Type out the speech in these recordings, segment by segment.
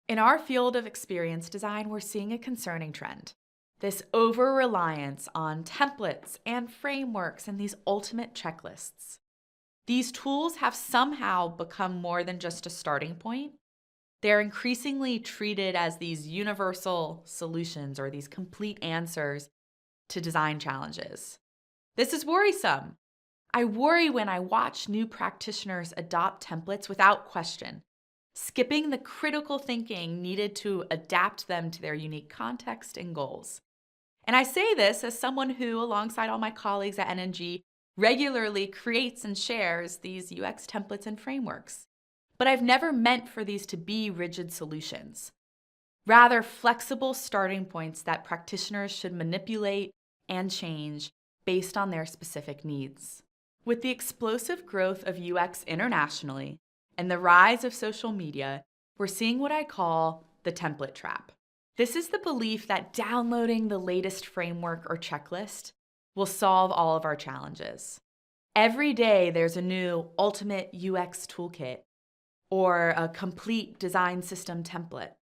In our field of experience design, we're seeing a concerning trend. This over reliance on templates and frameworks and these ultimate checklists. These tools have somehow become more than just a starting point. They're increasingly treated as these universal solutions or these complete answers to design challenges. This is worrisome. I worry when I watch new practitioners adopt templates without question, skipping the critical thinking needed to adapt them to their unique context and goals. And I say this as someone who, alongside all my colleagues at NNG, regularly creates and shares these UX templates and frameworks. But I've never meant for these to be rigid solutions. Rather, flexible starting points that practitioners should manipulate and change based on their specific needs. With the explosive growth of UX internationally and the rise of social media, we're seeing what I call the template trap. This is the belief that downloading the latest framework or checklist will solve all of our challenges. Every day there's a new ultimate UX toolkit or a complete design system template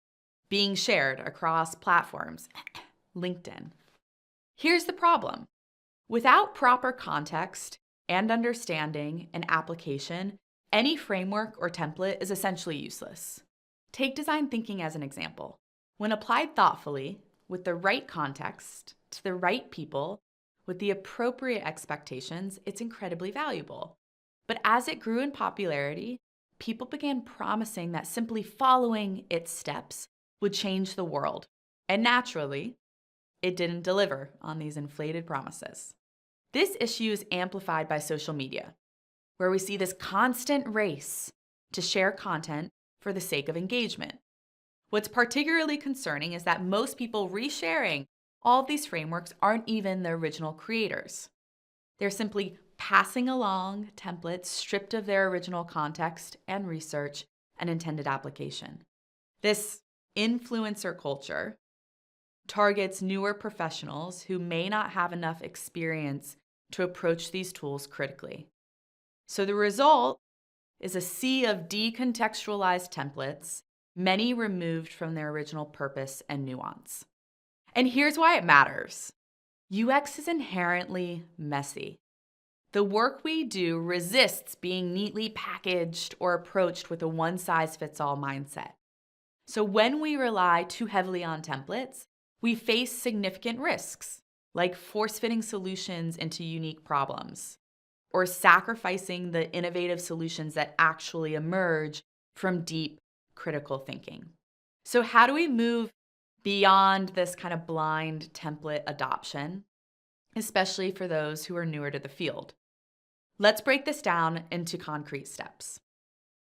being shared across platforms, LinkedIn. Here's the problem. Without proper context and understanding and application, any framework or template is essentially useless. Take design thinking as an example. When applied thoughtfully, with the right context, to the right people, with the appropriate expectations, it's incredibly valuable. But as it grew in popularity, people began promising that simply following its steps would change the world. And naturally, it didn't deliver on these inflated promises. This issue is amplified by social media, where we see this constant race to share content for the sake of engagement. What's particularly concerning is that most people resharing all of these frameworks aren't even the original creators. They're simply passing along templates stripped of their original context and research and intended application. This influencer culture targets newer professionals who may not have enough experience to approach these tools critically. So the result is a sea of decontextualized templates, many removed from their original purpose and nuance. And here's why it matters. UX is inherently messy. The work we do resists being neatly packaged or approached with a one-size-fits-all mindset. So when we rely too heavily on templates, we face significant risks, like force-fitting solutions into unique problems, or sacrificing the innovative solutions that actually emerge from deep critical thinking. So how do we move beyond this kind of blind template adoption, especially for those who are newer to the field? Let's break this down into concrete steps.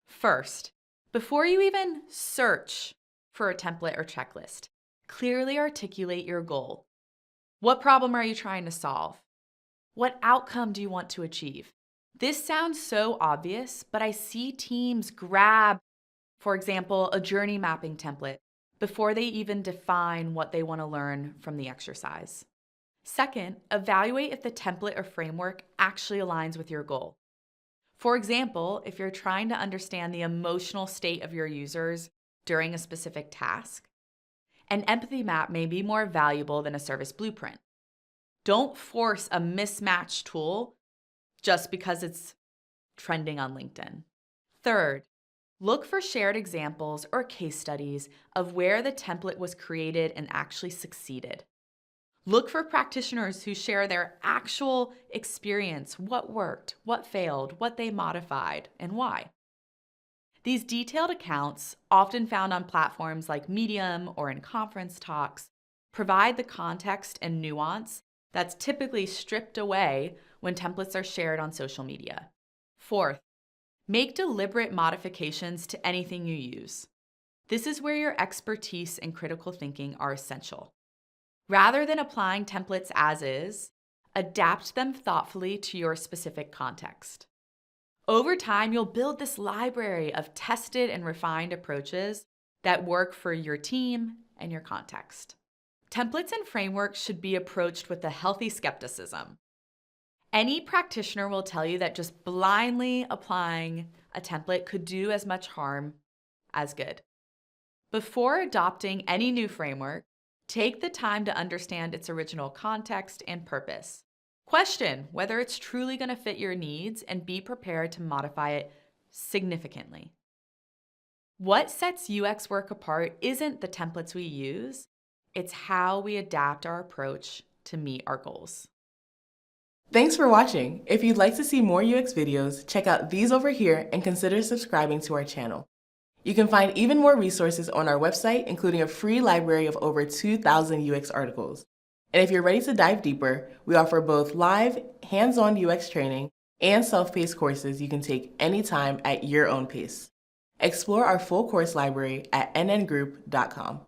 First, before you even search for a template or checklist, clearly articulate your goal. What problem are you trying to solve? What outcome do you want to achieve? This sounds so obvious, but I see teams grab, for example, a journey mapping template before they even define what they want to learn from the exercise. Second, evaluate if the template or framework actually aligns with your goal. For example, if you're trying to understand the emotional state of your users during a specific task, an empathy map may be more valuable than a service blueprint. Don't force a mismatched tool just because it's trending on LinkedIn. Third, look for shared examples or case studies of where the template was created and actually succeeded. Look for practitioners who share their actual experience, what worked, what failed, what they modified, and why. These detailed accounts, often found on platforms like Medium or in conference talks, provide the context and nuance that's typically stripped away when templates are shared on social media. Fourth, make deliberate modifications to anything you use. This is where your expertise and critical thinking are essential. Rather than applying templates as is, adapt them thoughtfully to your specific context. Over time, you'll build this library of tested and refined approaches that work for your team and your context. Templates and frameworks should be approached with a healthy skepticism. Any practitioner will tell you that just blindly applying a template could do as much harm as good. Before adopting any new framework, take the time to understand its original context and purpose. Question whether it's truly going to fit your needs and be prepared to modify it significantly. What sets UX work apart isn't the templates we use, it's how we adapt our approach to meet our goals. Thanks for watching. If you'd like to see more UX videos, check out these over here and consider subscribing to our channel. You can find even more resources on our website, including a free library of over 2,000 UX articles. And if you're ready to dive deeper, we offer both live, hands-on UX training and self-paced courses you can take anytime at your own pace. Explore our full course library at nngroup.com.